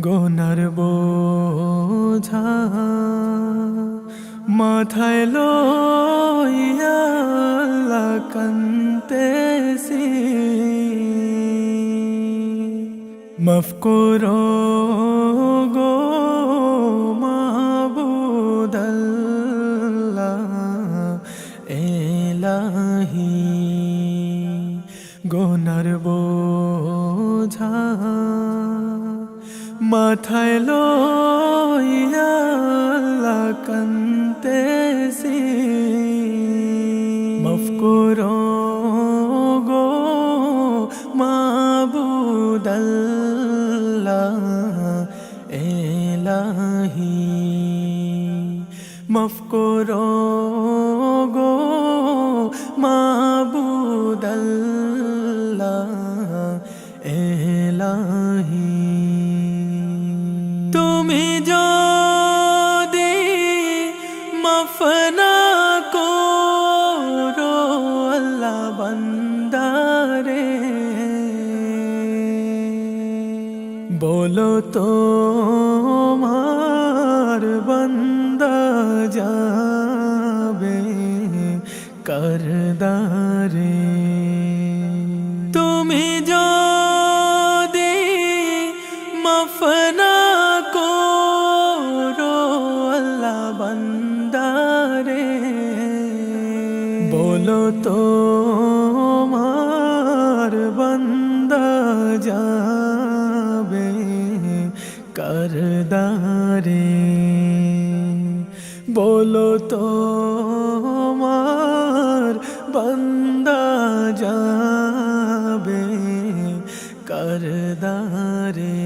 গোনার বোঝা মাথায় লইয়া আল্লাহ কান্দেছি, মাফ করো গো মাবুদ আল্লাহ এলাহি। গোনার বোঝা মাথায় লইয়া আল্লাহ কান্দেছি, মাফ করো গো মাবুদ আল্লাহ এলাহি। মাফ করো গো মাবুদ আল্লাহ এলাহি। তুমি যদি মাফ না করো আল্লাহ বান্দারে, বলো তো মার বান্দা যাবে করদারে। তুমি যদি মাফ না করো আল্লাহ বান্দারে, বলো তো মার বান্দা যাবে করদারে। বলো তো মার বান্দা যাবে করদারে।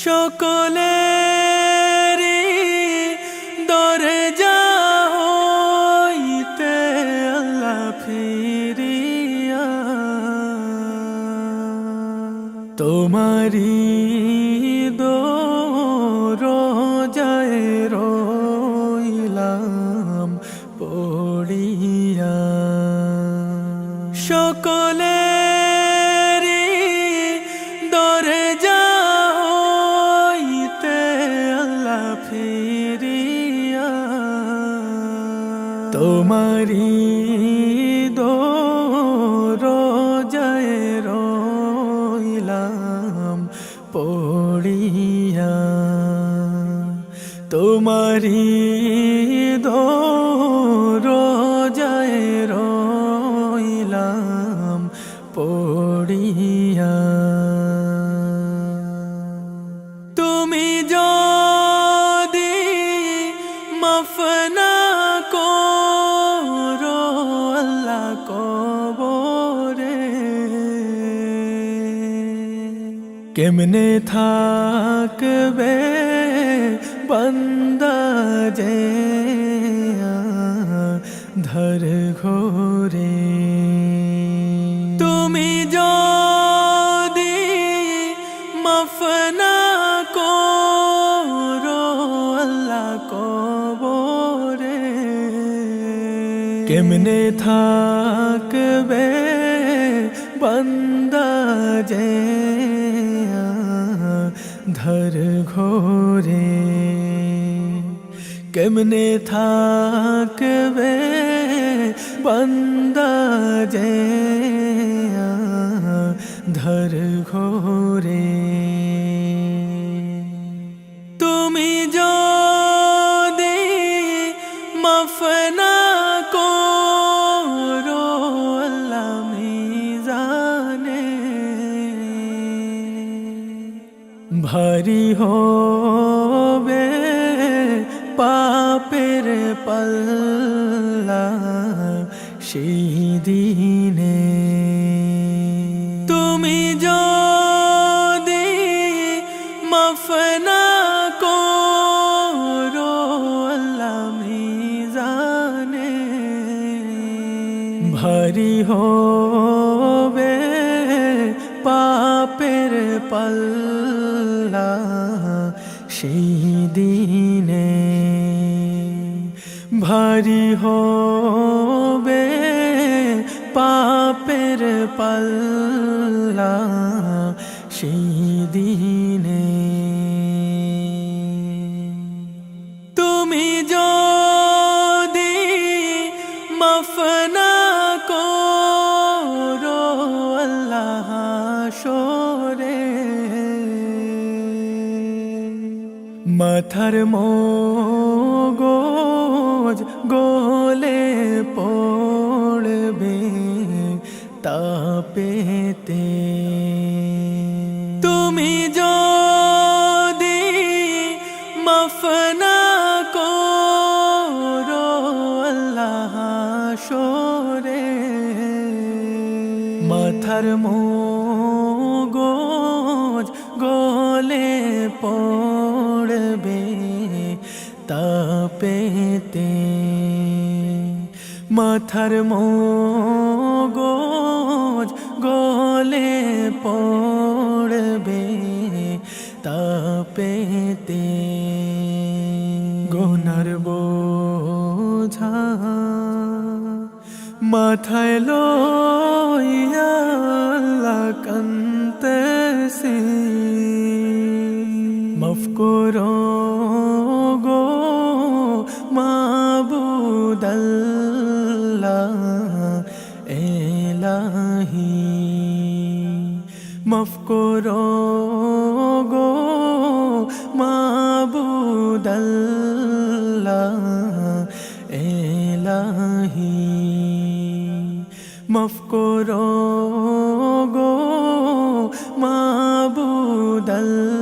সকলেরই দরজা হইতে আল্লাহ ফিরিয়া তোমারি দরজায় রইলাম পড়িয়া। সকলেরই দরজা হইতে আল্লাহ ফিরিয়া তোমারি দরজায় রইলাম পড়িয়া। তোমারি দরজায় রইলাম পড়িয়া। তুমি যদি মাফ না করো আল্লাহ কবরে, কেমনে থাকবে বান্দা যে ধর ঘোরে। তুমি যদি মাফ না করো আল্লাহ কবরে, কেমনে থাকবে বান্দা যে ধর ঘোরে। কেমনে থাকবে বান্দা যে ধর ঘোরে। তুমি যদি মাফ না করো আল্লাহ মিজানে, ভারী হবে পাপের পাল্লা সেই দিনে। তুমি যদি মাফ না করো আল্লাহ মিজানে, ভারী হবে পাপের পাল্লা সেই দিনে। ভারী হবে পাপের পাল্লা সেই দিনে তুমি যদি মাফ না করো আল্লাহ হাসরে মাথার মগজ গলে পড়বে তাপেতে তুমি যদি মাফ না করো আল্লাহ হাসরে মাথার মগজ গলে পড়বে তাপেতে মাথার মগজ গলে পড়বে তাপেতে গুনার বোঝা মাথায় লইয়া আল্লাহ কাঁদতেছি মাফ করো গো মাবুদ আল্লাহ ইলাহি মাফ করো গো মাবুদ আল্লাহ ইলাহি মাফ করো গো মাবুদ আল্লাহ